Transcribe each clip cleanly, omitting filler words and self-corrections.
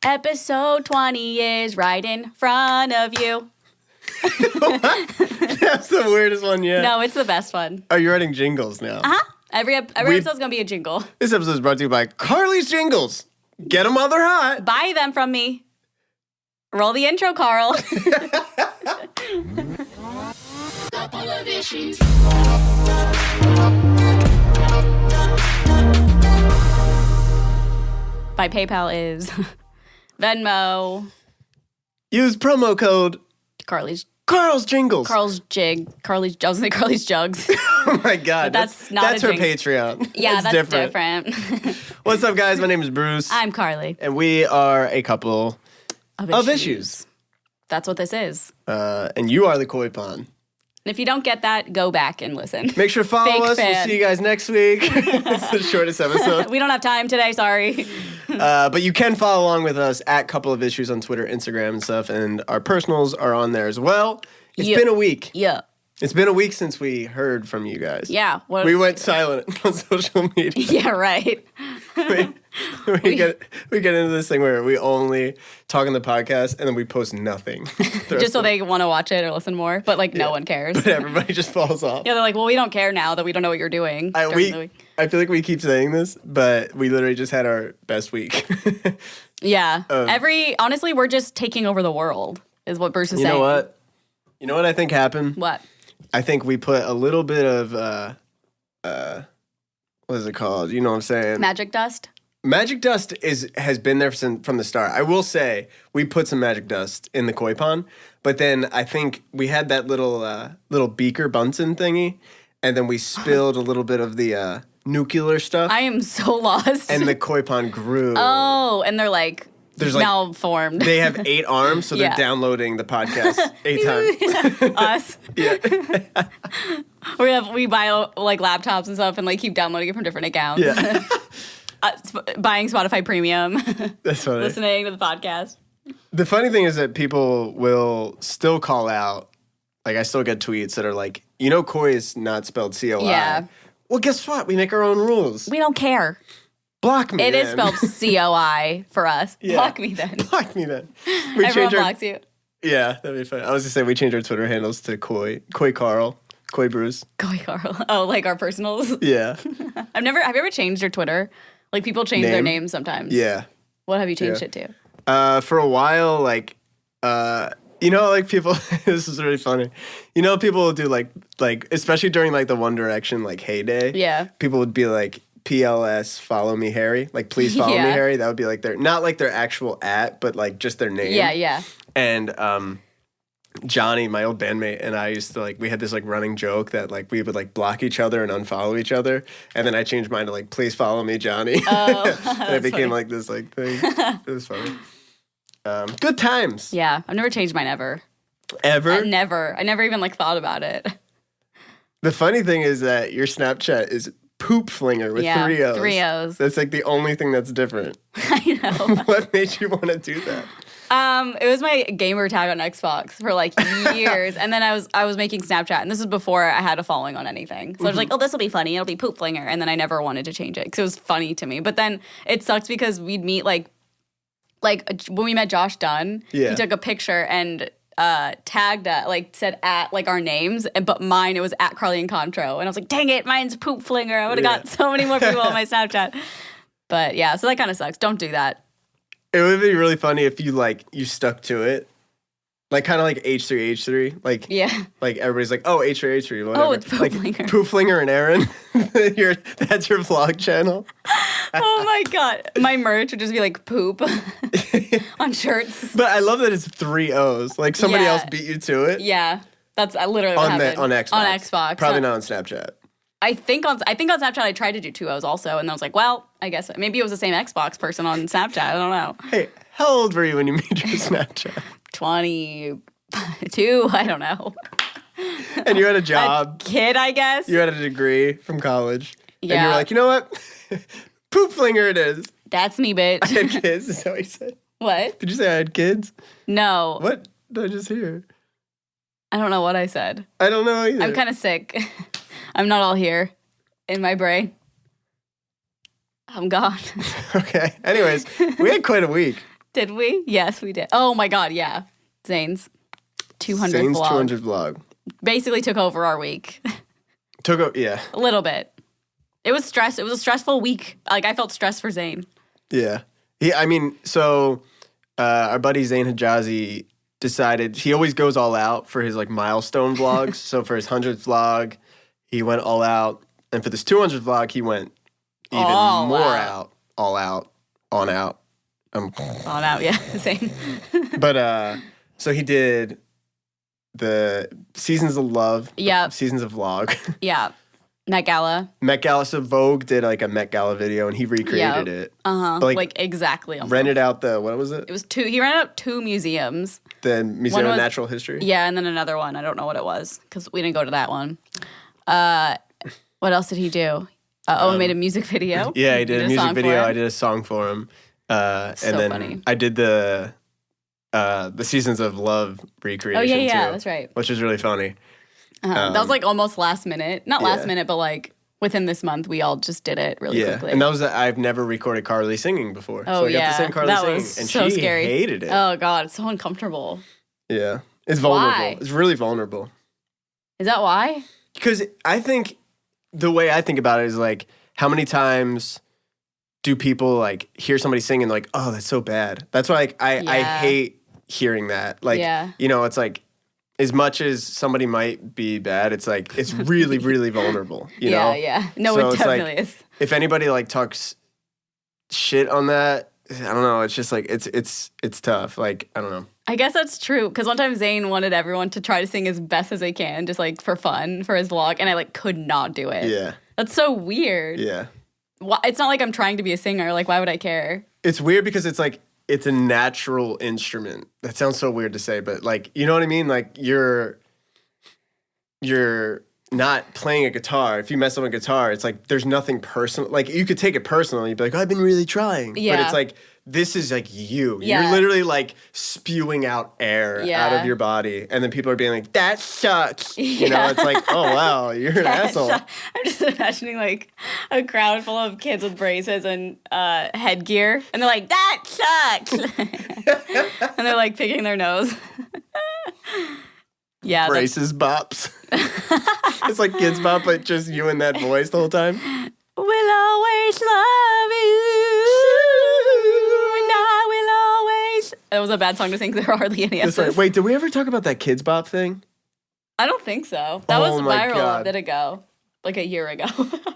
Episode 20 is right in front of you. That's the weirdest one yet. No, it's the best one. Oh, you're writing jingles now. Uh-huh. Every episode's going to be a jingle. This episode is brought to you by Carly's Jingles. Get them while they're hot. Buy them from me. Roll the intro, Carl. Couple of issues. My PayPal is Venmo. Use promo code Carly's Jingles. Carl's Jig. I was going to say Carly's Jugs. Oh my God. That's not That's a her jingle. Patreon. Yeah, that's different. different. What's up, guys? My name is Bruce. I'm Carly. And we are a couple of issues. That's what this is. And you are the koi pond. And if you don't get that, go back and listen. Make sure to follow Fake us. fan. We'll see you guys next week. It's the shortest episode. We don't have time today, sorry. But you can follow along with us at Couple of Issues on Twitter, Instagram, and stuff. And our personals are on there as well. It's been a week. Yeah. It's been a week since we heard from you guys. Yeah. We went silent on social media. Yeah, right. we get into this thing where we only talk on the podcast and then we post nothing. Just so they want to watch it or listen more. But, no one cares. But everybody just falls off. Yeah, they're like, well, we don't care now that we don't know what you're doing during the week. I feel like we keep saying this, but we literally just had our best week. Yeah. Honestly, we're just taking over the world, is what Bruce is saying. You know what I think happened? What? I think we put a little bit of, what is it called? You know what I'm saying? Magic dust? Magic dust has been there from the start. I will say we put some magic dust in the koi pond, but then I think we had that little beaker Bunsen thingy, and then we spilled a little bit of the nuclear stuff. I am so lost. And the koi pond grew. Oh, and they're malformed. They have 8 arms, so they're downloading the podcast 8 times. Us. Yeah. we buy laptops and stuff and keep downloading it from different accounts. Yeah. Buying Spotify Premium. That's funny. Listening to the podcast. The funny thing is that people will still call out. I still get tweets that are like, koi is not spelled C-O-I. Yeah. Well, guess what? We make our own rules. We don't care. Block me It then. is spelled C-O-I for us. Yeah. Block me then. Block me then. Everyone blocks you. Yeah, that'd be fun. I was just saying we changed our Twitter handles to Koi Carl, Koi Bruce. Koi Carl. Oh, our personals? Yeah. Have you ever changed your Twitter? People change their names sometimes. Yeah. What have you changed it to? For a while, people, this is really funny. People will do especially during the One Direction heyday. Yeah. People would be like, PLS, follow me, Harry. Please follow me, Harry. That would be their, not their actual @ but just their name. Yeah, yeah. And Johnny, my old bandmate, and I used to we had this running joke that we would block each other and unfollow each other. And then I changed mine to please follow me, Johnny. Oh, and it became this thing. It was funny. Good times. Yeah, I've never changed mine ever. Ever? I never even thought about it. The funny thing is that your Snapchat is Poop Flinger with 3 O's. 3 O's. That's the only thing that's different. I know. What made you want to do that? It was my gamer tag on Xbox for years, and then I was making Snapchat, and this was before I had a following on anything. So I was like, oh, this will be funny. It'll be Poop Flinger, and then I never wanted to change it because it was funny to me. But then it sucks because we'd meet when we met Josh Dunn. Yeah. He took a picture and tagged said at our names, but mine it was at Carly and Contro, and I was like, dang it, mine's Poop Flinger. I would have got so many more people on my Snapchat. But yeah, so that kind of sucks. Don't do that. It would be really funny if you you stuck to it. Kind of H3H3. Yeah. Everybody's like, oh, H3H3, whatever. Oh, it's Poop Flinger. Poop Flinger and Aaron. That's your vlog channel. Oh my God. My merch would just be poop on shirts. But I love that it's 3 O's. Somebody else beat you to it. Yeah. That's literally what happened. On Xbox. On Xbox. Probably not on Snapchat. I think on Snapchat I tried to do 2 O's also, and I was like, well, I guess maybe it was the same Xbox person on Snapchat. I don't know. Hey, how old were you when you made your Snapchat? 22. I don't know. And you had a job. A kid, I guess. You had a degree from college. Yeah. And you were like, you know what? Poop Flinger it is. That's me, bitch. I had kids, is that what you said? What? Did you say I had kids? No. What did I just hear? I don't know what I said. I don't know either. I'm kind of sick. I'm not all here in my brain. I'm gone. Okay. Anyways, we had quite a week. Did we? Yes, we did. Oh my God, yeah. Zane's 200 Zane's vlog. 200 vlog. Basically took over our week. Yeah. A little bit. It was stress. It was a stressful week. Like, I felt stressed for Zane. Yeah. So our buddy Zane Hijazi decided he always goes all out for his like milestone vlogs. So for his 100th vlog, he went all out. And for this 200th vlog, he went even more out. All out. On out. On out, yeah. Same. But so he did the Seasons of Love. Yeah. Seasons of Vlog. Yeah. Met Gala. Met Gala. So Vogue did like a Met Gala video and he recreated it. Uh-huh. But, like exactly. Rented out what was it? It was two. He rented out 2 museums. The Museum of Natural History? Yeah, and then another one. I don't know what it was because we didn't go to that one. What else did he do? He made a music video. Yeah, he did a music video. I did a song for him. And then funny. I did the Seasons of Love recreation too. That's right. Which was really funny. That was like almost last minute. Not last minute, but like within this month, we all just did it really quickly. And that was I've never recorded Carly singing before. Oh, so I got to sing Carly singing. Was and so she scary. hated it. Oh, God. It's so uncomfortable. Yeah. It's vulnerable. Why? It's really vulnerable. Is that why? Because I think the way I think about it is like, how many times do people like hear somebody singing like, oh, that's so bad. That's why like, I hate hearing that. Like, it's like, as much as somebody might be bad, it's like, it's really, really vulnerable, you know? Yeah. No, so it definitely is. If anybody like talks shit on that, I don't know. It's just like, it's tough. Like, I don't know. I guess that's true. Because one time Zane wanted everyone to try to sing as best as they can, just like for fun, for his vlog. And I like could not do it. Yeah. That's so weird. Yeah. It's not like I'm trying to be a singer. Like, why would I care? It's weird because it's like, it's a natural instrument. That sounds so weird to say, but like, you know what I mean? Like you're not playing a guitar. If you mess up a guitar, it's like, there's nothing personal. Like you could take it personal. You'd be like, oh, I've been really trying. Yeah. But it's like, this is like you. Yeah. You're literally like spewing out air out of your body. And then people are being like, that sucks. You know, it's like, oh, wow, you're an asshole. I'm just imagining like a crowd full of kids with braces and headgear. And they're like, that sucks. And they're like picking their nose. Yeah. Braces bops. It's like Kidz Bop, but just you and that voice the whole time. We'll always love you. And I will always. It was a bad song to sing because there are hardly any of us. Wait, did we ever talk about that Kidz Bop thing? I don't think so. That was viral a bit ago. Like a year ago.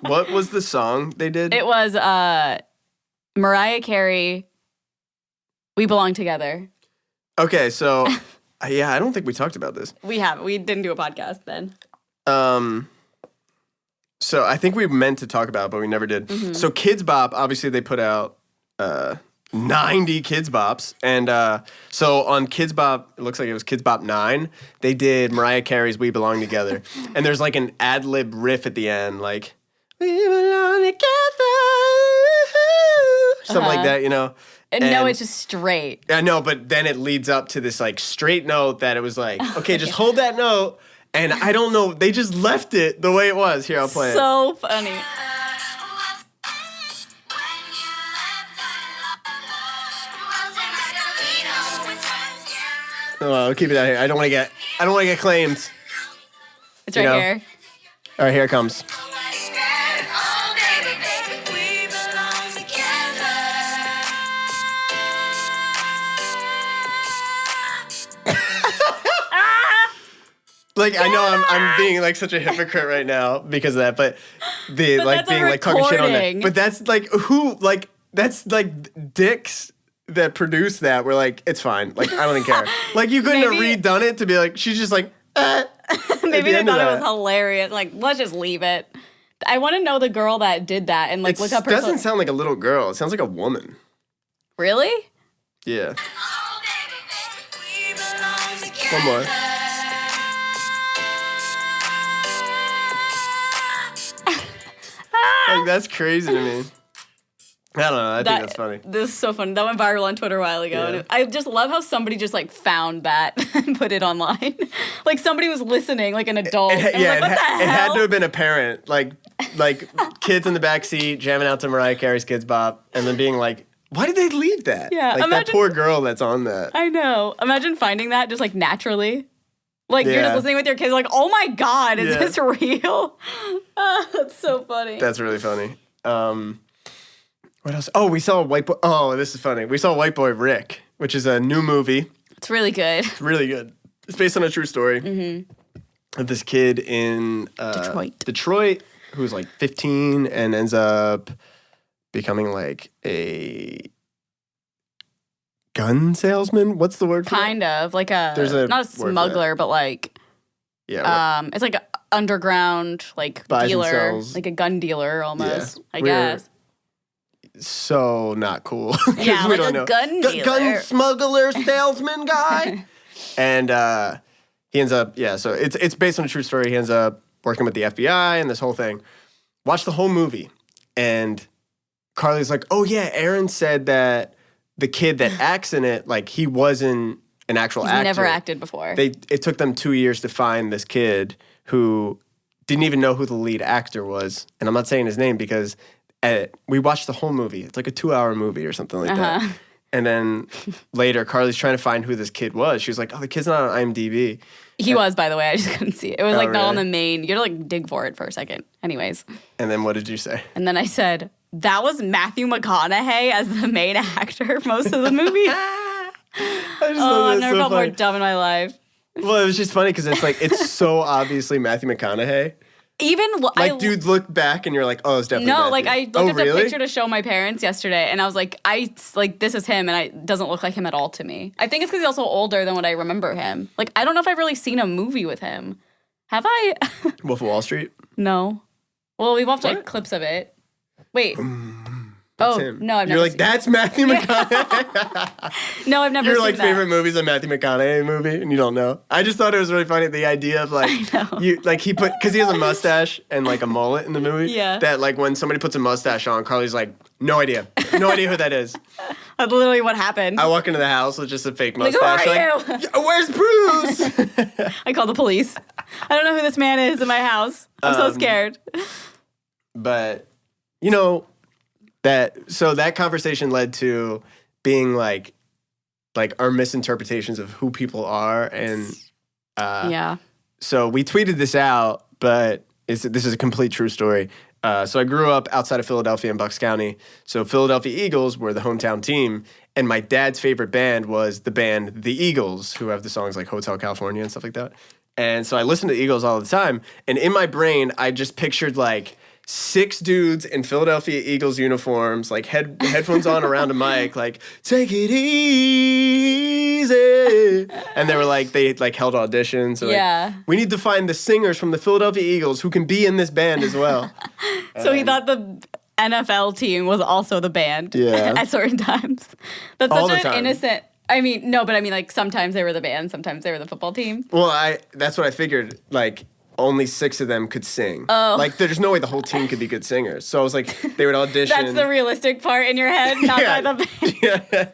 What was the song they did? It was Mariah Carey, We Belong Together. Okay, so yeah, I don't think we talked about this. We didn't do a podcast then. So I think we meant to talk about it, but we never did. Mm-hmm. So Kidz Bop, obviously they put out 90 Kidz Bops. And so on Kidz Bop, it looks like it was Kidz Bop 9, they did Mariah Carey's We Belong Together. And there's like an ad-lib riff at the end, like, we belong together. Something like that, you know? And no, it's just straight. I know, but then it leads up to this like straight note that it was like, okay, just hold that note. And I don't know, they just left it the way it was. Here, I'll play it. So funny. Oh, I'll keep it out here. I don't want to get claimed. It's right here. All right, here it comes. Like, I know I'm being like such a hypocrite right now because of that, but like being like talking shit on that. But that's like that's like dicks that produced that were like, it's fine. Like, I don't even care. Like, you couldn't have redone it to be like, she's just like, Maybe they thought it was hilarious. Like, let's just leave it. I want to know the girl that did that and like look up her. It doesn't sound like a little girl. It sounds like a woman. Really? Yeah. One more. Like, that's crazy to me. I don't know. I think that's funny. This is so funny. That went viral on Twitter a while ago. Yeah. And I just love how somebody just like found that and put it online. Like somebody was listening, like an adult. It had to have been a parent. Like kids in the backseat jamming out to Mariah Carey's Kidz Bop and then being like, Why did they leave that? Yeah, like that imagine- poor girl that's on that. I know. Imagine finding that just like naturally. Like you're Yeah. just listening with your kids, like, oh my God, is Yeah. this real? That's so funny. That's really funny. What else? Oh, we saw White Boy. Oh, this is funny. We saw White Boy Rick, which is a new movie. It's really good. It's really good. It's based on a true story of this kid in Detroit who's like 15 and ends up becoming like a gun salesman. What's the word for Kind of like not a word for smuggler, but like Yeah. it's like an underground like Buys and dealer, sells. like a gun dealer almost. Yeah. I We're- guess. So not cool. 'Cause Yeah, we like don't a know. gun dealer. Gun smuggler salesman guy. And he ends up, so it's based on a true story. He ends up working with the FBI and this whole thing. Watch the whole movie. And Carly's like, oh yeah, Aaron said that the kid that acts in it, like he wasn't an actual actor. Never acted before. It took them 2 years to find this kid who didn't even know who the lead actor was. And I'm not saying his name because we watched the whole movie. It's like a 2-hour movie or something like that. And then later, Carly's trying to find who this kid was. She was like, oh, the kid's not on IMDb. He was, by the way. I just couldn't see it. It was like not on really? the main. You had to like dig for it for a second. Anyways. And then what did you say? And then I said, that was Matthew McConaughey as the main actor most of the movie. I just Oh, thought I've that never was so felt more funny. dumb in my life. Well, it was just funny because it's like, it's so obviously Matthew McConaughey. Even Like, dude, look back and you're like, oh, it's definitely No, Matthew. like I looked Oh, at the really? picture to show my parents yesterday, and I was like, this is him, and it doesn't look like him at all to me. I think it's because he's also older than what I remember him. Like, I don't know if I've really seen a movie with him. Have I? Wolf of Wall Street? No. Well, we've watched like What? clips of it. Wait. That's Oh him. no, I've You're never. like, that's Matthew McConaughey. No, I've never. Your seen like that. favorite movie is a Matthew McConaughey movie, and you don't know. I just thought it was really funny the idea of like you like he put because he has a mustache and like a mullet in the movie. Yeah. That like when somebody puts a mustache on, Carly's like, no idea who that is. That's literally what happened. I walk into the house with just a fake Like, mustache. who are you? Like, "Yeah, where's Bruce? I called the police. I don't know who this man is in my house. I'm so scared. But you know that conversation led to being like our misinterpretations of who people are and. Yeah. So we tweeted this out, but this is a complete true story. So I grew up outside of Philadelphia in Bucks County. So Philadelphia Eagles were the hometown team, and my dad's favorite band was the band The Eagles, who have the songs like Hotel California and stuff like that. And so I listened to the Eagles all the time, and in my brain, I just pictured like 6 dudes in Philadelphia Eagles uniforms, like headphones on around a mic, like, take it easy. And they were like, they like held auditions. So, like, Yeah. we need to find the singers from the Philadelphia Eagles who can be in this band as well. So he thought the NFL team was also the band Yeah. at certain times. That's All such the an time. innocent. I mean, no, but I mean, like sometimes they were the band, sometimes they were the football team. Well, that's what I figured. Like, only 6 of them could sing. Oh. Like, there's no way the whole team could be good singers. So I was like, they would audition. That's the realistic part in your head, not Yeah. by the band. Yeah.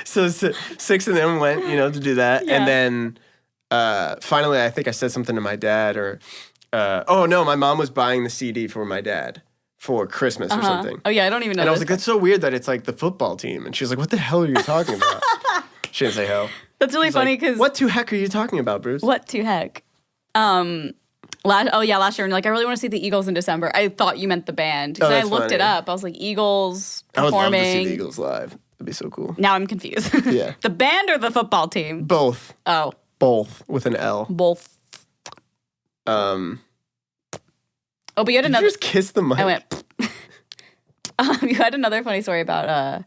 So 6 of them went, to do that. Yeah. And then finally, I think I said something to my dad oh, no, my mom was buying the CD for my dad for Christmas or something. Oh, yeah, I don't even know. And I was this. like, that's so weird that it's like the football team. And she was like, what the hell are you talking about? She didn't say hell. That's really She's funny like, because. what the heck are you talking about, Bruce? What to heck? Last year, like I really want to see the Eagles in December. I thought you meant the band because I that's looked it funny. up. I was like, Eagles I would love performing. to see the Eagles live. That'd be so cool. Now I'm confused. Yeah. The band or the football team? Both. Oh, Both with an L. both. Um, Oh, but you had did you another. just kiss the mic? I went. You had another funny story about a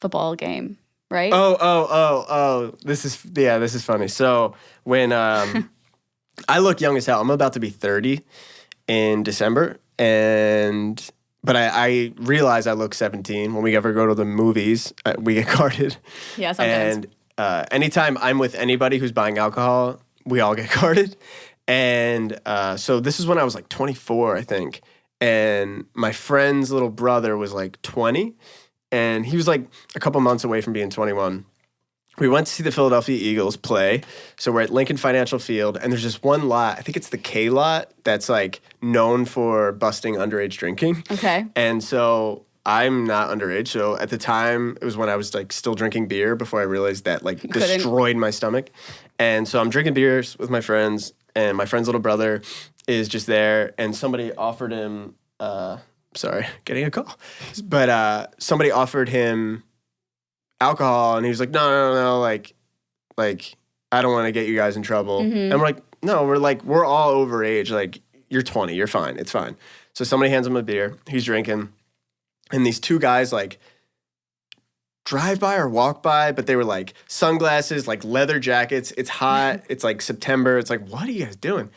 football game, right? Oh. This is funny. So when I look young as hell. I'm about to be 30 in December, but I realize I look 17. When we ever go to the movies, we get carded. Yeah, sometimes. And anytime I'm with anybody who's buying alcohol, we all get carded. And so this is when I was like 24, I think. And my friend's little brother was like 20. And he was like a couple months away from being 21. We went to see the Philadelphia Eagles play. So we're at Lincoln Financial Field. And there's this one lot, I think it's the K lot, that's like known for busting underage drinking. Okay. And so I'm not underage. So at the time, it was when I was like still drinking beer before I realized that like destroyed my stomach. And so I'm drinking beers with my friends, and my friend's little brother is just there, and somebody offered him. Sorry, getting a call, but somebody offered him alcohol, and he was like, no, like I don't want to get you guys in trouble. And we're like, no, we're all overage. Like, you're 20, you're fine, it's fine. So somebody hands him a beer, he's drinking, and these two guys like drive by or walk by, but they were like sunglasses, like leather jackets. It's hot. It's like September. It's like, what are you guys doing?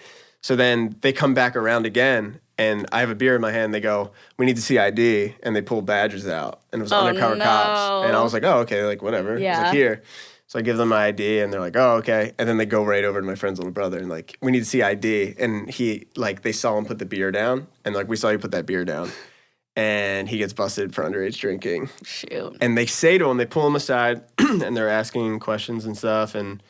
So then they come back around again, and I have a beer in my hand. They go, we need to see ID, and they pull badges out, and it was undercover cops. And I was like, oh, okay, like whatever. Yeah. I was like, here. So I give them my ID, and they're like, oh, okay. And then they go right over to my friend's little brother, and like, we need to see ID. And he, like, they saw him put the beer down, and like, we saw you put that beer down. And he gets busted for underage drinking. Shoot. And they say to him, they pull him aside, and they're asking questions and stuff. And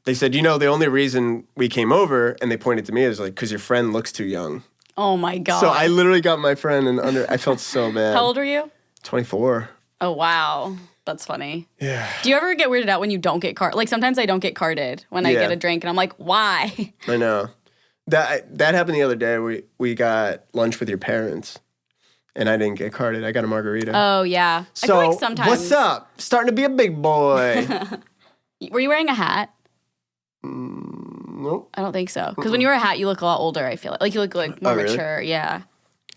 they said, the only reason we came over, and they pointed to me, is like, because your friend looks too young. Oh, my God. So I literally got my friend I felt so bad. How old are you? 24. Oh, wow. That's funny. Yeah. Do you ever get weirded out when you don't get carded? Like, sometimes I don't get carded when I get a drink, and I'm like, why? I know. That happened the other day. We got lunch with your parents, and I didn't get carded. I got a margarita. Oh, yeah. So, I feel like sometimes. What's up? Starting to be a big boy. Were you wearing a hat? Nope. I don't think so. Because when you wear a hat, you look a lot older, I feel like. Like, you look like more really? mature. Yeah.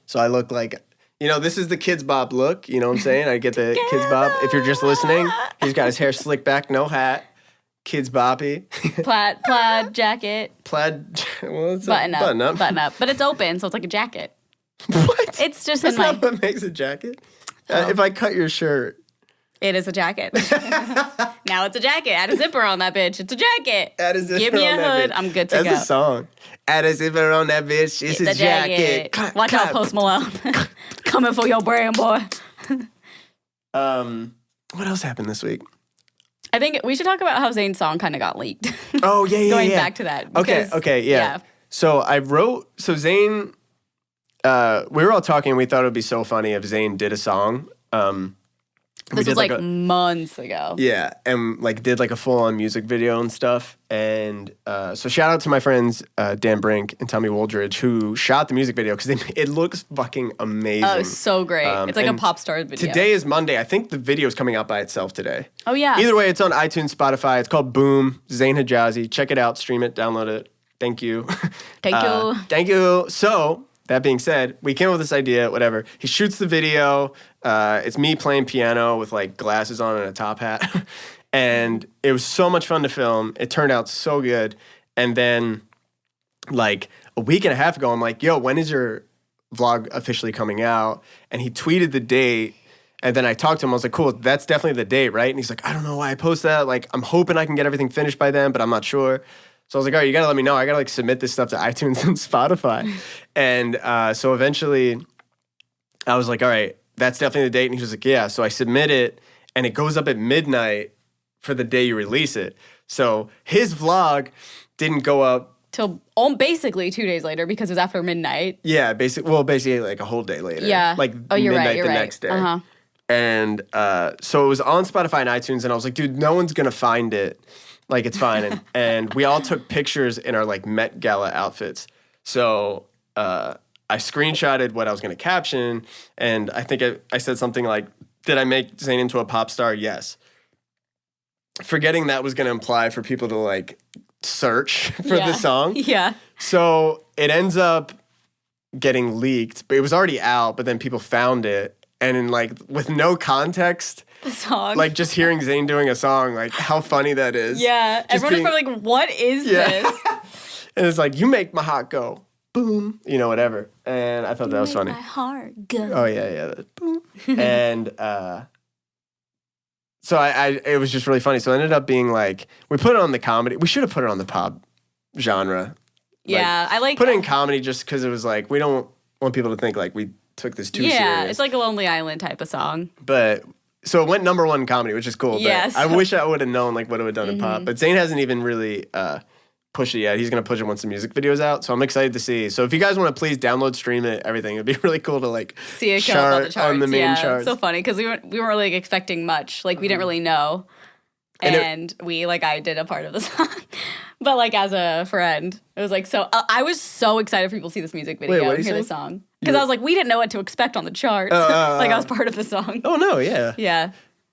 So I look like, this is the Kidz Bop look. You know what I'm saying? I get the Kidz Bop. If you're just listening, he's got his hair slicked back, no hat. Kidz Boppy. Plaid jacket. Plaid, what's Button up? Button up. But it's open, so it's like a jacket. What? It's just That's in my... not what makes a jacket. If I cut your shirt. It is a jacket. Now it's a jacket. Add a zipper on that bitch. It's a jacket. Add a zipper Give me a on that hood. bitch. I'm good to go. That's a song. Add a zipper on that bitch. It's a jacket. Watch out, Post Malone. Coming for your brand, boy. What else happened this week? I think we should talk about how Zane's song kind of got leaked. Oh, yeah. Going back to that. Okay, yeah. So Zane, we were all talking, and we thought it would be so funny if Zane did a song. This was like months ago. Yeah, and like did like a full-on music video and stuff. And so shout out to my friends Dan Brink and Tommy Woldridge, who shot the music video, because it looks fucking amazing. Oh, it's so great. It's like a pop star video. Today is Monday. I think the video is coming out by itself today. Oh, yeah. Either way, it's on iTunes, Spotify. It's called Boom, Zane Hijazi. Check it out, stream it, download it. Thank you. Thank you. So, that being said, we came up with this idea, whatever. He shoots the video. It's me playing piano with like glasses on and a top hat. And it was so much fun to film. It turned out so good. And then like a week and a half ago, I'm like, yo, when is your vlog officially coming out? And he tweeted the date. And then I talked to him. I was like, cool, that's definitely the date, right? And he's like, I don't know why I post that. Like, I'm hoping I can get everything finished by then, but I'm not sure. So I was like, all right, you got to let me know. I got to like submit this stuff to iTunes and Spotify. And so eventually I was like, all right, that's definitely the date. And he was like, yeah. So I submit it, and it goes up at midnight for the day you release it. So his vlog didn't go up till basically 2 days later, because it was after midnight. Yeah, basically like a whole day later. Yeah. Like you're midnight right, the next day. Uh-huh. And so it was on Spotify and iTunes, and I was like, dude, no one's going to find it. Like, it's fine. And we all took pictures in our, like, Met Gala outfits. So I screenshotted what I was going to caption, and I think I said something like, did I make Zane into a pop star? Yes. Forgetting that was going to imply for people to, like, search for the song. Yeah. So it ends up getting leaked, but it was already out, but then people found it. And in, like, with no context, the song, like, just hearing Zane doing a song, like, how funny that is. Yeah. Everyone is probably like, what is this? And it's like, you make my heart go boom, whatever. And I thought that was funny. My heart go. Oh, yeah. Boom. And so it was just really funny. So it ended up being like, we put it on the comedy. We should have put it on the pop genre. Yeah, I like put it in comedy just because it was like, we don't want people to think like we took this too serious. Yeah, it's like a Lonely Island type of song. But so it went #1 comedy, which is cool. Yes. But I wish I would have known like what it would have done in pop. But Zane hasn't even really pushed it yet. He's going to push it once the music video's out. So I'm excited to see. So if you guys want to please download, stream it, everything, it'd be really cool to like see it come up on the charts. On the main charts. So funny because we weren't really like, expecting much. Like we didn't really know. And I did a part of the song. But like as a friend, it was like so. I was so excited for people to see this music video and hear the song because I was like, we didn't know what to expect on the charts. Like I was part of the song. Oh no, yeah, yeah.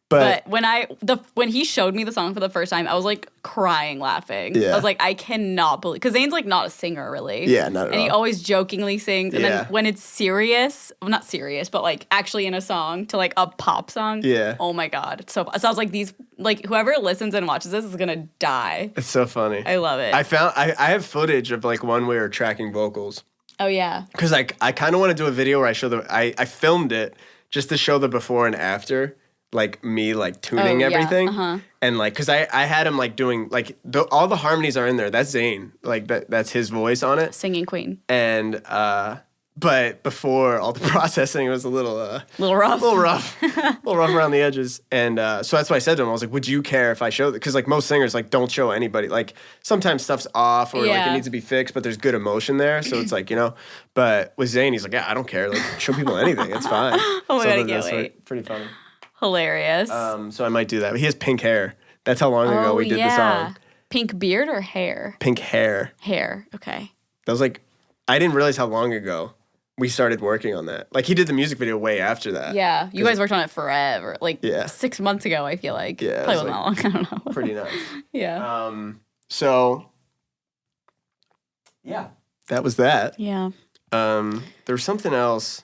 But when he showed me the song for the first time, I was like crying, laughing. Yeah. I was like, I cannot believe because Zane's like not a singer really. Yeah, not at all. And he always jokingly sings, and then when it's serious, well, not serious, but like actually in a song to like a pop song. Yeah. Oh my god, it's so. So I was like, whoever listens and watches this is gonna die. It's so funny. I love it. I have footage of like one where we're tracking vocals. Oh yeah. Because I kind of want to do a video where I show I filmed it just to show the before and after. Like me like tuning everything and like because I had him like doing like all the harmonies are in there. That's Zane, like that's his voice on it, singing queen. And but before all the processing was a little rough around the edges. And so that's why I said to him, I was like, would you care if I showed it? Because like most singers like don't show anybody, like sometimes stuff's off or like it needs to be fixed, but there's good emotion there, so it's like, you know. But with Zane, he's like, yeah, I don't care, like show people anything, it's fine. Oh my god, I can't wait. Pretty funny. Hilarious. So I might do that. But he has pink hair. That's how long ago we did the song. Pink beard or hair? Pink hair. Hair. Okay. That was like, I didn't realize how long ago we started working on that. Like he did the music video way after that. Yeah. You guys worked on it forever. Like 6 months ago, I feel like. Yeah. Probably wasn't that long. I don't know. Pretty nice. Yeah. So, yeah. That was that. Yeah. There was something else.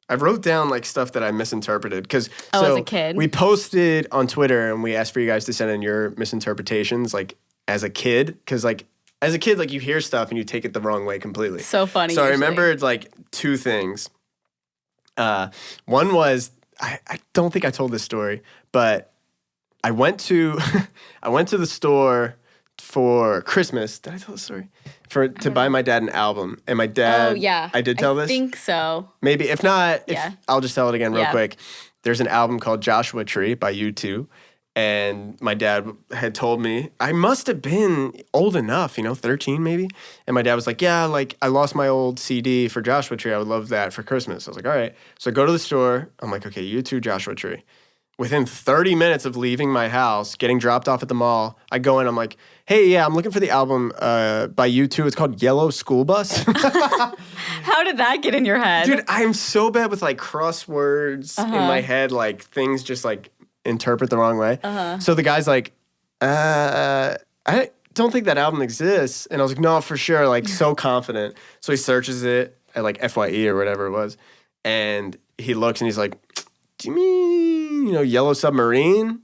I wrote down like stuff that I misinterpreted because as a kid, we posted on Twitter and we asked for you guys to send in your misinterpretations like as a kid because like as a kid like you hear stuff and you take it the wrong way completely. So funny. So I remembered like two things. One was I don't think I told this story, but I went to the store for Christmas. Did I tell the story? To buy my dad an album. And my dad... Oh, yeah. I did tell this? I think so. Maybe. If not, I'll just tell it again real quick. There's an album called Joshua Tree by U2. And my dad had told me, I must have been old enough, 13 maybe. And my dad was like, yeah, like I lost my old CD for Joshua Tree. I would love that for Christmas. I was like, all right. So I go to the store. I'm like, okay, U2 Joshua Tree. Within 30 minutes of leaving my house, getting dropped off at the mall, I go in, I'm like, hey, yeah, I'm looking for the album by U2. It's called Yellow School Bus. How did that get in your head? Dude, I'm so bad with like crosswords in my head, like things just like interpret the wrong way. So the guy's like, I don't think that album exists. And I was like, no, for sure, like so confident. So he searches it at like FYE or whatever it was. And he looks and he's like, do you mean, Yellow Submarine?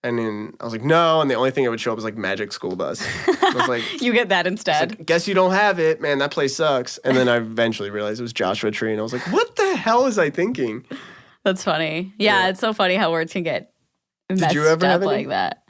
And then I was like, no. And the only thing that would show up was like Magic School Bus. I was like, you get that instead. Like, guess you don't have it, man. That place sucks. And then I eventually realized it was Joshua Tree. And I was like, what the hell was I thinking? That's funny. Yeah, it's so funny how words can get messed Did you ever up have like that.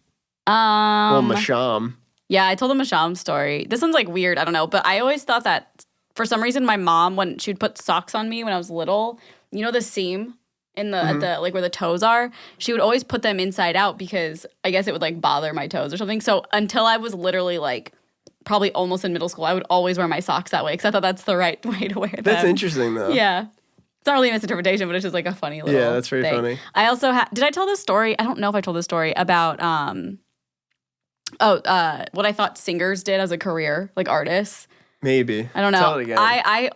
Well, Masham. Yeah, I told the Masham story. This one's like weird. I don't know. But I always thought that for some reason my mom, when she would put socks on me when I was little, the seam in the at the like where the toes are, she would always put them inside out because I guess it would like bother my toes or something. So until I was literally like probably almost in middle school, I would always wear my socks that way because I thought that's the right way to wear them. That's interesting though. Yeah. It's not really a misinterpretation, but it's just like a funny little Yeah, that's very funny. I also did I tell this story? I don't know if I told this story about what I thought singers did as a career, like artists. Maybe. I don't know. Tell it again. I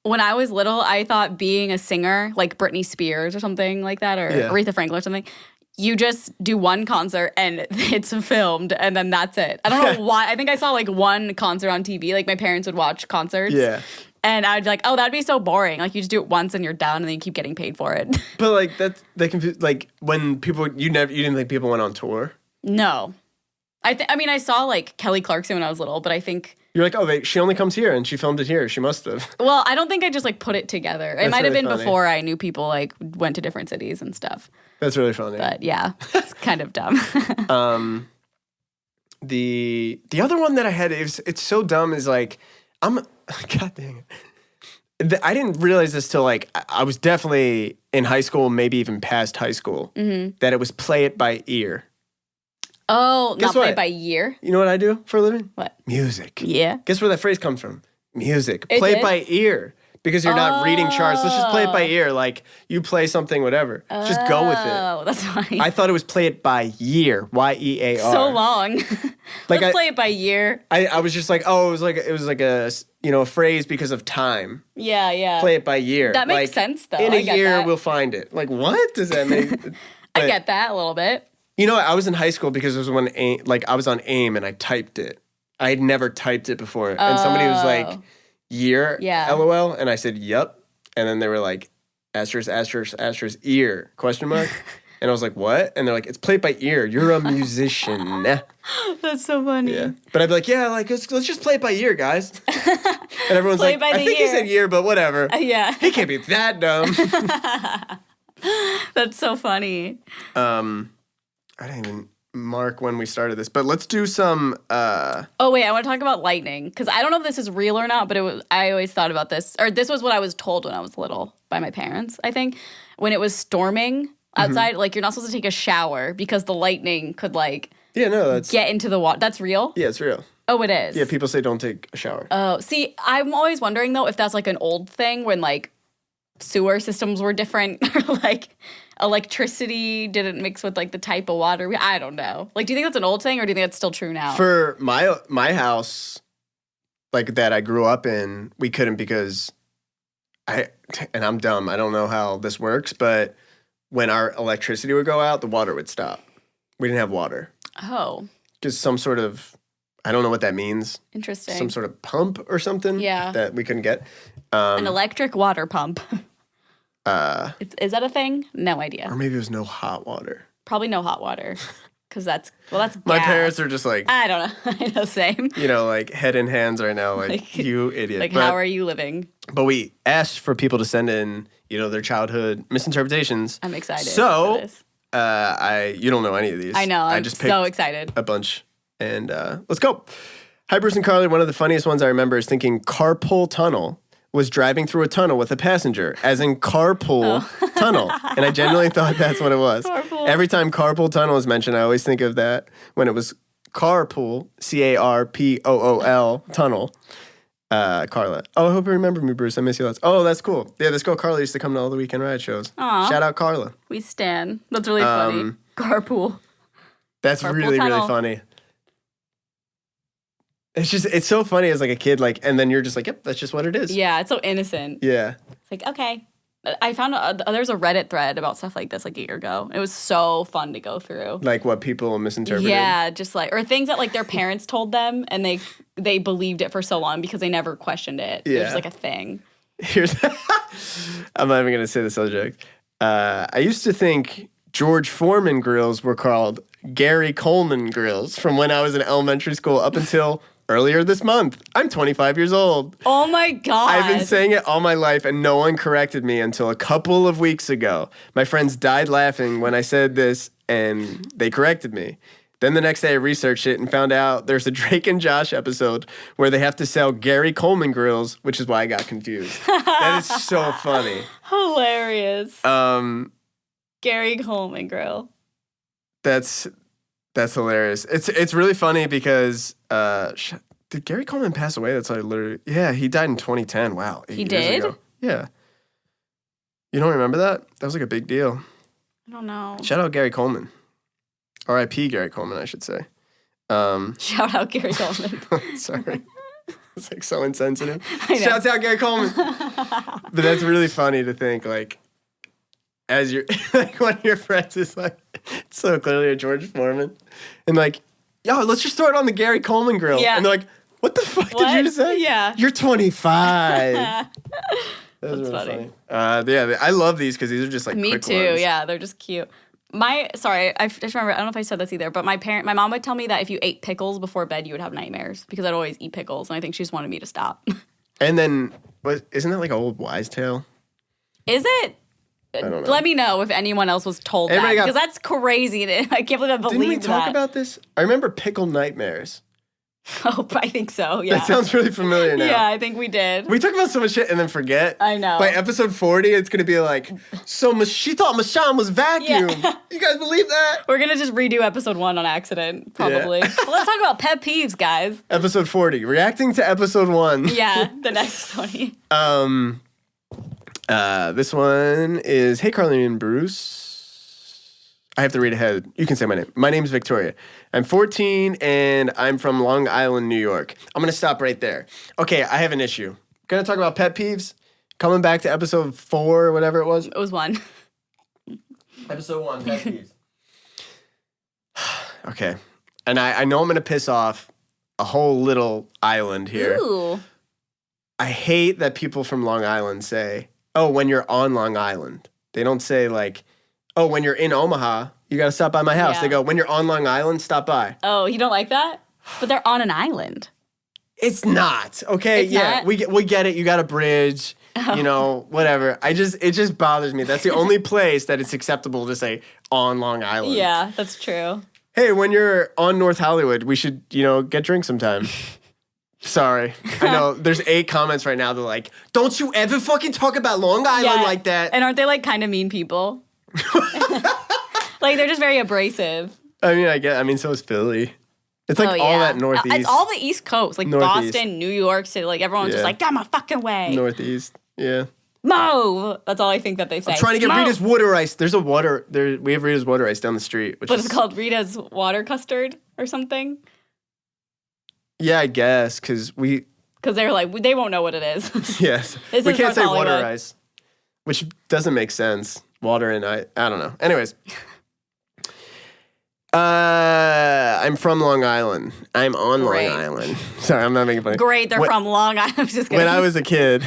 when I was little, I thought being a singer, like Britney Spears or something like that, or Aretha Franklin or something, you just do one concert and it's filmed and then that's it. I don't know why. I think I saw like one concert on TV. Like my parents would watch concerts. Yeah. And I'd be like, oh, that'd be so boring. Like you just do it once and you're done and then you keep getting paid for it. But like they confuse like when people you didn't think people went on tour? No. I mean I saw like Kelly Clarkson when I was little, but I think you're like, oh, she only comes here and she filmed it here. She must have. Well, I don't think I just like put it together. It might have been before I knew people like went to different cities and stuff. That's really funny. But yeah, it's kind of dumb. The other one that I had it's so dumb is like God dang it. I didn't realize this till like I was definitely in high school, maybe even past high school, that it was play it by ear. Oh, Guess not played what? by year. You know what I do for a living? What? Music. Yeah. Guess where that phrase comes from? Music. It Play it did? by ear. Because you're not reading charts. Let's just play it by ear. Like, you play something, whatever. Just go with it. Oh, that's funny. I thought it was play it by year. Y-E-A-R. So long. Like Let's play it by year. I was just like, oh, it was like a, a phrase because of time. Yeah, yeah. Play it by year. That makes Like, sense, though. In I a get year, that. we'll find it. Like, what does that mean? I get that a little bit. You know, I was in high school because it was when I was on AIM and I typed it. I had never typed it before, and somebody was like, "Year, Yeah. LOL," and I said, "Yup," and then they were like, "Asterisk, asterisk, asterisk, ear?" Question mark, and I was like, "What?" And they're like, "It's played by ear. You're a musician." That's so funny. Yeah, but I'd be like, "Yeah, like let's just play it by ear, guys." And everyone's Play like, by "I the think he year." said year, but whatever. Yeah. He can't be that dumb." That's so funny. I didn't even mark when we started this, but let's do some. Oh wait, I want to talk about lightning because I don't know if this is real or not, but I always thought about this, or this was what I was told when I was little by my parents. I think when it was storming outside, like you're not supposed to take a shower because the lightning could like Yeah, no, that's get into the water. That's real. yeah, it's real. Oh, it is. Yeah, people say don't take a shower. Oh, see, I'm always wondering though if that's like an old thing when like sewer systems were different or like electricity didn't mix with like the type of water. I don't know. Like, do you think that's an old thing or do you think that's still true now? For my house, like that I grew up in, we couldn't because and I'm dumb. I don't know how this works, but when our electricity would go out, the water would stop. We didn't have water. Oh, Just some sort of, I don't know what that means. interesting. Some sort of pump or something. Yeah. That we couldn't get. An electric water pump. Is that a thing? No idea. Or maybe it was no hot water. Probably no hot water because that's My gas. parents are just like, I don't know. I know, same. like head in hands right now, like you idiot. Like, But- how are you living? But we asked for people to send in, their childhood misinterpretations. I'm excited. So, for this. You don't know any of these. I know. I I'm just picked so excited. a bunch, and let's go. Hi, Bruce and Carly. One of the funniest ones I remember is thinking carpool tunnel was driving through a tunnel with a passenger, as in carpool tunnel, and I genuinely thought that's what it was. Carpool. Every time carpool tunnel is mentioned, I always think of that when it was carpool, CARPOOL tunnel. Carla. Oh, I hope you remember me, Bruce. I miss you lots. Oh, that's cool. Yeah, this girl Carla used to come to all the weekend ride shows. Aw. Shout out Carla. We stan. That's really funny. Carpool. That's Carpool really, really tunnel. funny. It's so funny as like a kid, like, and then you're just like, yep, that's just what it is. Yeah, it's so innocent. Yeah. It's like, okay. I found there's a Reddit thread about stuff like this like a year ago. It was so fun to go through. Like what people misinterpreted. Yeah, just like, or things that like their parents told them and they believed it for so long because they never questioned it. It was Yeah. just like a thing. Here's, I'm not even going to say the subject. I used to think George Foreman grills were called Gary Coleman grills from when I was in elementary school up until earlier this month. I'm 25 years old. Oh my God. I've been saying it all my life and no one corrected me until a couple of weeks ago. My friends died laughing when I said this and they corrected me. Then the next day I researched it and found out there's a Drake and Josh episode where they have to sell Gary Coleman grills, which is why I got confused. That is so funny. Hilarious. Gary Coleman grill. That's hilarious. It's really funny because did Gary Coleman pass away? That's yeah, he died in 2010. Wow. 8 He years did? ago. Yeah. You don't remember that? That was like a big deal. I don't know. Shout out Gary Coleman. R.I.P. Gary Coleman, I should say. Shout out Gary Coleman. Sorry. It's like so insensitive. I know. Shouts out Gary Coleman. But that's really funny to think, like, as you're, like, one of your friends is like, it's so clearly a George Foreman. And like, yo, let's just throw it on the Gary Coleman grill. Yeah. And they're like, what the fuck did you just say? Yeah. You're 25. That was That's really funny. Yeah, I love these because these are just like Me quick too. ones. Yeah, they're just cute. Sorry, I just remember, I don't know if I said this either, but my mom would tell me that if you ate pickles before bed, you would have nightmares because I'd always eat pickles, and I think she just wanted me to stop. And then, isn't that like an old wives' tale? Is it? I don't know. Let me know if anyone else was told Everybody that got- because that's crazy. I can't believe I believed Didn't we talk that. about this? I remember pickle nightmares. Oh, I think so, yeah. That sounds really familiar now. Yeah, I think we did. We talk about so much shit and then forget. I know. By episode 40, it's going to be like, so she thought Michonne was vacuum. Yeah. You guys believe that? We're going to just redo episode 1 on accident, probably. Yeah. Well, let's talk about pet peeves, guys. Episode 40, reacting to episode 1. Yeah, the next 20. This one is, hey, Carly and Bruce. I have to read ahead. You can say my name. My name's Victoria. I'm 14, and I'm from Long Island, New York. I'm going to stop right there. Okay, I have an issue. Going to talk about pet peeves. Coming back to episode 4 or whatever it was. It was 1. Episode 1, pet peeves. Okay. And I know I'm going to piss off a whole little island here. Ooh. I hate that people from Long Island say, oh, when you're on Long Island. They don't say, like, oh, when you're in Omaha, you got to stop by my house. Yeah. They go, when you're on Long Island, stop by. Oh, you don't like that? But they're on an island. It's not. Okay, It's yeah, not? we get it. You got a bridge, you know, whatever. It just bothers me. That's the only place that it's acceptable to say on Long Island. Yeah, that's true. Hey, when you're on North Hollywood, we should, you know, get drinks sometime. Sorry. I know there's 8 comments right now. They're like, don't you ever fucking talk about Long Island like that. And aren't they like kind of mean people? Like they're just very abrasive. I mean, so is Philly. It's like all that Northeast. It's all the East Coast, like Northeast. Boston, New York City. Like everyone's just Yeah. like, get my fucking way. Northeast. Yeah. Move. That's all I think that they say. I'm trying to get Move. Rita's water ice. There's a water. We have Rita's water ice down the street. Which What is is it called? Rita's water custard or something? Yeah, I guess because we. Because they're like, they won't know what it is. Yes. This We is can't North say water Hollywood. ice, which doesn't make sense. Water and I don't know. Anyways. I'm from Long Island. I'm on Great. Long Island. Sorry, I'm not making fun. Great, they're from Long Island. I'm just kidding. When I was a kid,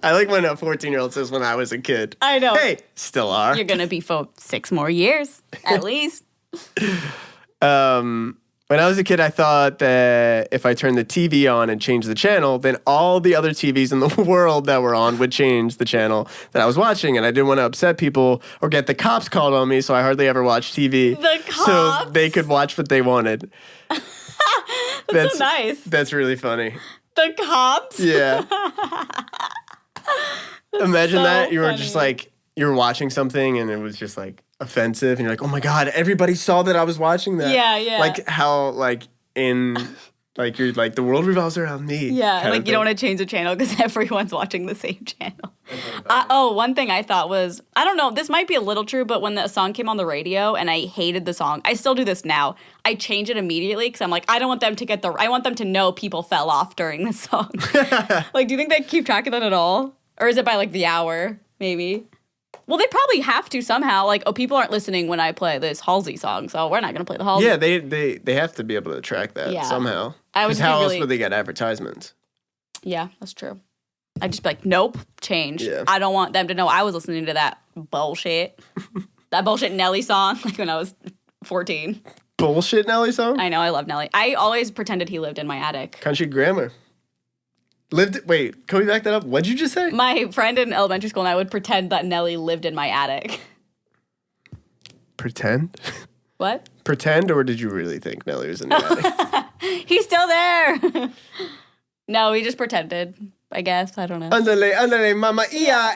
I like when a 14-year-old says when I was a kid. I know. Hey, still are. You're going to be for 6 more years, at least. When I was a kid, I thought that if I turned the TV on and changed the channel, then all the other TVs in the world that were on would change the channel that I was watching. And I didn't want to upset people or get the cops called on me, so I hardly ever watched TV. The So cops? they could watch what they wanted. That's so nice. That's really funny. The cops? Yeah. Imagine so that. You were funny. just like, you were watching something and it was just like offensive. And you're like, oh my God, everybody saw that I was watching that. Yeah, yeah. Like how, like, like you're like, the world revolves around me. Yeah, kind like of you don't thing. want to change the channel because everyone's watching the same channel. One thing I thought was, I don't know, this might be a little true, but when the song came on the radio and I hated the song, I still do this now. I change it immediately because I'm like, I don't want them to I want them to know people fell off during the song. Like, do you think they keep track of that at all? Or is it by like the hour, maybe? Well, they probably have to somehow. Like, oh, people aren't listening when I play this Halsey song, so we're not going to play the Halsey. Yeah, they have to be able to track that Yeah. somehow. I would 'Cause be how else really- would they get advertisements? Yeah, that's true. I'd just be like, nope, change. Yeah. I don't want them to know I was listening to that bullshit. That bullshit Nelly song, like when I was 14. Bullshit Nelly song? I know, I love Nelly. I always pretended he lived in my attic. Country grammar. Wait, can we back that up? What'd you just say? My friend in elementary school and I would pretend that Nelly lived in my attic. Pretend? What? Pretend, or did you really think Nelly was in the attic? He's still there. No, he just pretended, I guess. I don't know. Andale, mama, iya,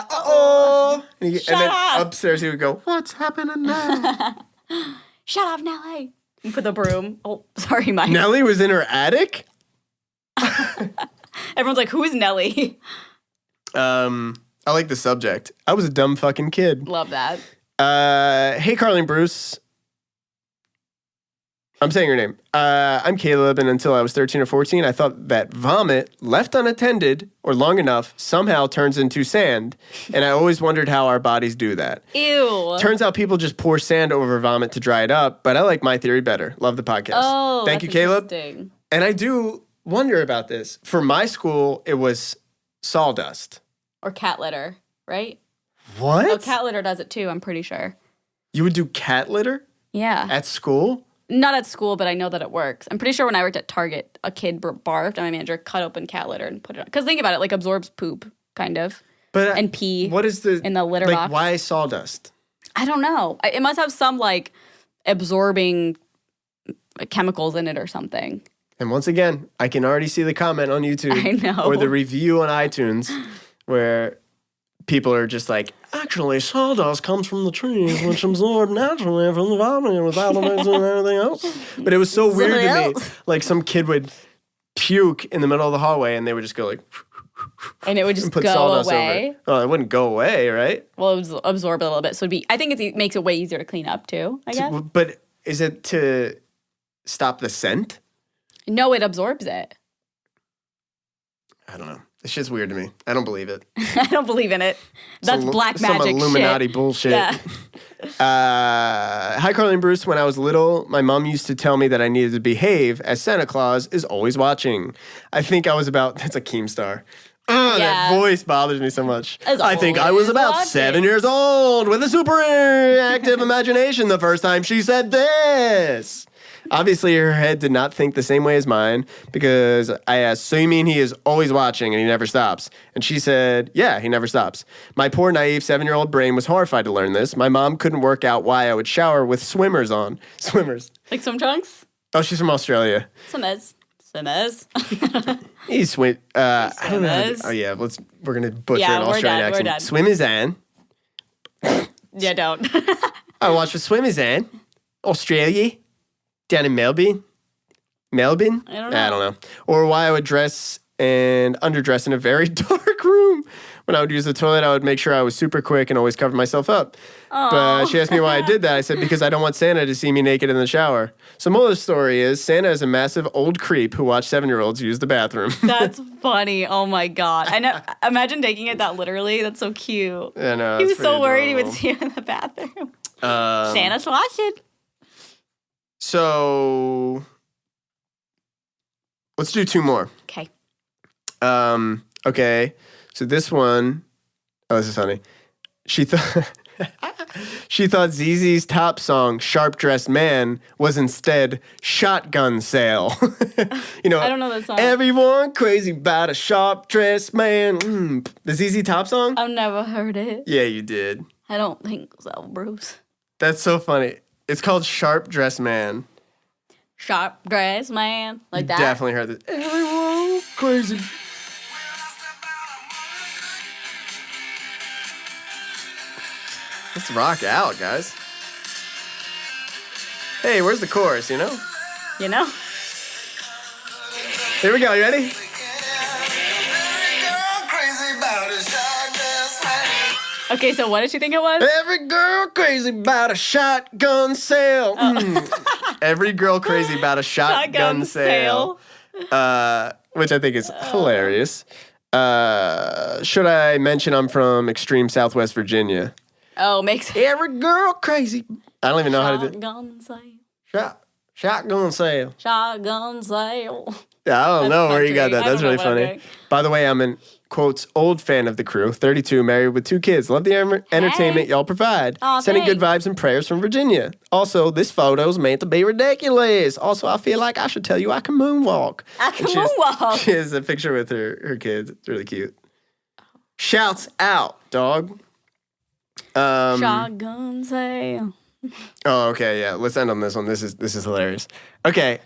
uh-oh. And Shut then up. upstairs he would go, what's happening now? Shut up, Nelly. You put the broom. Oh, sorry, Mike. Nelly was in her attic? Everyone's like, who is Nelly? I like the subject. I was a dumb fucking kid. Love that. Hey, Carly and Bruce. I'm saying your name. I'm Caleb, and until I was 13 or 14, I thought that vomit, left unattended or long enough, somehow turns into sand. And I always wondered how our bodies do that. Ew. Turns out people just pour sand over vomit to dry it up, but I like my theory better. Love the podcast. Oh, Thank that's you, Caleb. interesting. And I do wonder about this. For my school, it was sawdust. Or cat litter, right? What? Oh, cat litter does it too, I'm pretty sure. You would do cat litter Yeah. at school? Not at school, but I know that it works. I'm pretty sure when I worked at Target, a kid barfed and my manager cut open cat litter and put it on. Because think about it, like absorbs poop, kind of. But And pee What is the in the litter like? box. Why sawdust? I don't know. It must have some like absorbing chemicals in it or something. And once again, I can already see the comment on YouTube I know. or the review on iTunes where people are just like, actually, sawdust comes from the trees, which absorb naturally from the environment without mixing anything else. But it was so weird to me. Like some kid would puke in the middle of the hallway and they would just go like... And it would just put go sawdust away. over it. Oh, it wouldn't go away, right? Well, it would absorb a little bit. So I think it makes it way easier to clean up too, I guess. But is it to stop the scent? No, it absorbs it. I don't know. It's just weird to me. I don't believe it. I don't believe in it. That's black magic Some Illuminati shit. bullshit. Yeah. Hi, Carly and Bruce. When I was little, my mom used to tell me that I needed to behave as Santa Claus is always watching. I think I was about... That's a Keemstar. That voice bothers me so much. I think I was about 7 years old with a super active imagination the first time she said this. Obviously, her head did not think the same way as mine because I asked, so you mean he is always watching and he never stops? And she said, yeah, he never stops. My poor, naive 7-year-old brain was horrified to learn this. My mom couldn't work out why I would shower with swimmers on. Swimmers. Like swim trunks? Oh, she's from Australia. Swimmers. He's swim. I don't know. Swimmers. Oh, yeah, we're going to butcher Yeah, an we're Australian done, we're accent. done. Swim is Anne. Yeah, don't. I watched for Swim is Anne. Australia. Down in Melbourne? I don't know. I don't know. Or why I would dress and underdress in a very dark room. When I would use the toilet, I would make sure I was super quick and always cover myself up. But she asked me why I did that. I said, because I don't want Santa to see me naked in the shower. So moral of the story is Santa is a massive old creep who watched 7-year-olds use the bathroom. That's funny. Oh my God. I know. Imagine taking it that literally. That's so cute. I know. He it's was so pretty worried he would adorable. see you in the bathroom. Santa's watching. So let's do 2 more. Okay. Okay. So this one, oh, this is funny. She thought she thought ZZ's top song, Sharp Dressed Man, was instead Shotgun Sale. You know, I don't know that song. Everyone crazy about a sharp dressed man. The ZZ Top song? I've never heard it. Yeah, you did. I don't think so, Bruce. That's so funny. It's called Sharp Dressed Man. Sharp dress man. Like that. Definitely heard this. Everyone crazy. Let's rock out, guys. Hey, where's the chorus, you know? You know? Here we go, you ready? Okay, so what did you think it was? Every girl crazy about a shotgun sale. Every girl crazy about a shotgun sale. Which I think is hilarious. Should I mention I'm from extreme Southwest Virginia? Oh, makes Every girl crazy. I don't even know how to do Shotgun sale. Shotgun sale. Shotgun sale. Yeah, I don't That's know where you got country. that. I That's don't really know what I'm funny. doing. By the way, I'm an, quotes, old fan of the crew, 32, married with 2 kids. Love the entertainment y'all provide. Aw, Sending good thanks. vibes and prayers from Virginia. Also, this photo's meant to be ridiculous. Also, I feel like I should tell you I can moonwalk. I can And she has- moonwalk. She has a picture with her kids. It's really cute. Shouts out, dog. Shotgun sale. Oh, okay, yeah. Let's end on this one. This is hilarious. Okay.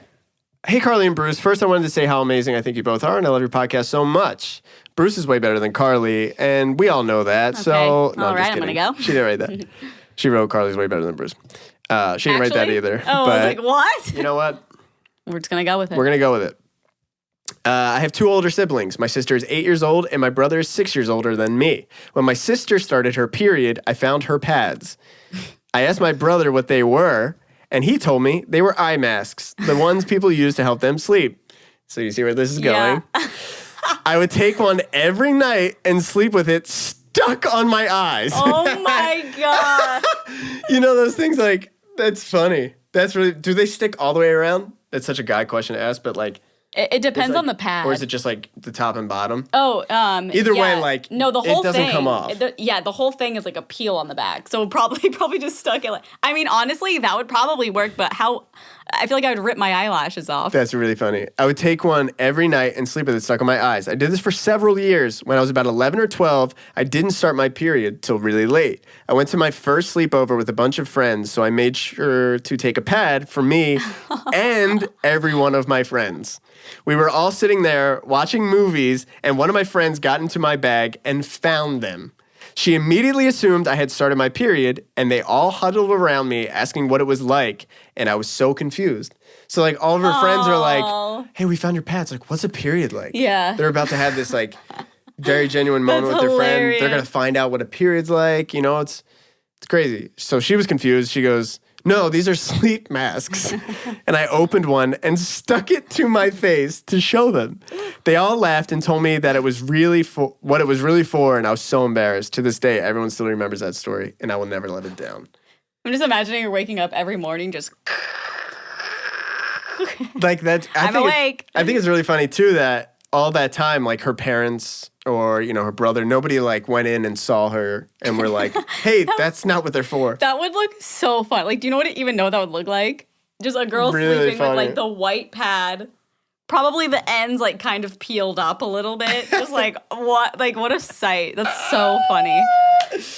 Hey, Carly and Bruce. First, I wanted to say how amazing I think you both are, and I love your podcast so much. Bruce is way better than Carly, and we all know that. So, All no, right, just I'm gonna kidding. go. She didn't write that. She wrote Carly's way better than Bruce. She didn't write that Actually? either. Oh, but I was like, what? you know what? We're just gonna go with it. We're gonna go with it. I have 2 older siblings. My sister is 8 years old, and my brother is 6 years older than me. When my sister started her period, I found her pads. I asked my brother what they were, and he told me they were eye masks, the ones people use to help them sleep. So you see where this is going? Yeah. I would take one every night and sleep with it stuck on my eyes. Oh my God. You know those things like, that's funny. That's really, do they stick all the way around? That's such a guy question to ask, but like, It depends like- on the pad. Or is it just like the top and bottom? Oh, Either way, yeah. like, no, the whole it doesn't thing, come off. The whole thing is like a peel on the back, so probably just stuck it. I mean, honestly, that would probably work, but how? I feel like I would rip my eyelashes off. That's really funny. I would take one every night and sleep with it stuck on my eyes. I did this for several years. When I was about 11 or 12, I didn't start my period till really late. I went to my first sleepover with a bunch of friends, so I made sure to take a pad for me and every one of my friends. We were all sitting there watching movies, and one of my friends got into my bag and found them. She immediately assumed I had started my period, and they all huddled around me asking what it was like, and I was so confused. So, like, all of her friends are like, hey, we found your pads. Like, what's a period like? Yeah. They're about to have this, like, very genuine moment That's with their friend. hilarious. They're going to find out what a period's like. You know, it's crazy. So she was confused. She goes, no, these are sleep masks. And I opened one and stuck it to my face to show them. They all laughed and told me that it was really what it was really for, and I was so embarrassed. To this day, everyone still remembers that story, and I will never let it down. I'm just imagining you're waking up every morning just. Like that. I'm awake. I think it's really funny too that all that time, like her parents or her brother, nobody like went in and saw her and were like, "Hey, that's not what they're for." That would look so fun. Like, do you know even know what that would look like? Just a girl Really sleeping with funny. like the white pad, probably the ends like kind of peeled up a little bit. Just like what a sight. That's so funny.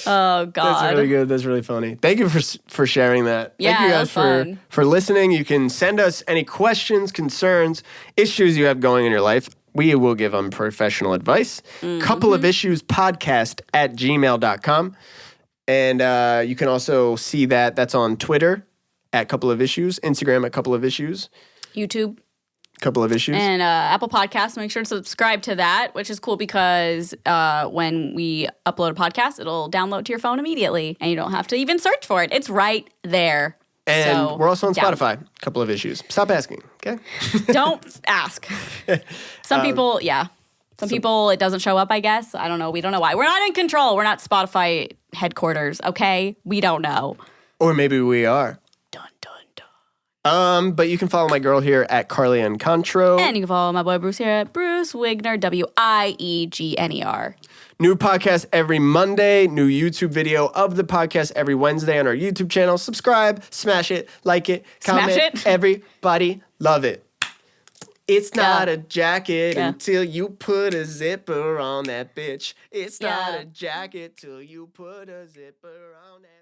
Oh God. That's really good. That's really funny. Thank you for sharing that. Yeah, Thank you that guys was fun. for listening. You can send us any questions, concerns, issues you have going in your life. We will give them professional advice. Couple of issues podcast at gmail.com. And you can also see that. That's on Twitter at couple of issues, Instagram at couple of issues, YouTube couple of issues. and Apple Podcasts. Make sure to subscribe to that, which is cool because when we upload a podcast, it'll download to your phone immediately, and you don't have to even search for it. It's right there. And So, we're also on down. Spotify. Couple of issues. Stop asking, okay? Don't ask. Some people, Some people, it doesn't show up, I guess. I don't know. We don't know why. We're not in control. We're not Spotify headquarters, okay? We don't know. Or maybe we are. Dun, dun, dun. But you can follow my girl here at Carly and Contro. And you can follow my boy Bruce here at Bruce Wigner, Wiegner. New podcast every Monday. New YouTube video of the podcast every Wednesday on our YouTube channel. Subscribe, smash it, like it, comment. Smash it. Everybody love it. It's not Yeah. a jacket Yeah. until you put a zipper on that bitch. It's not Yeah. a jacket till you put a zipper on that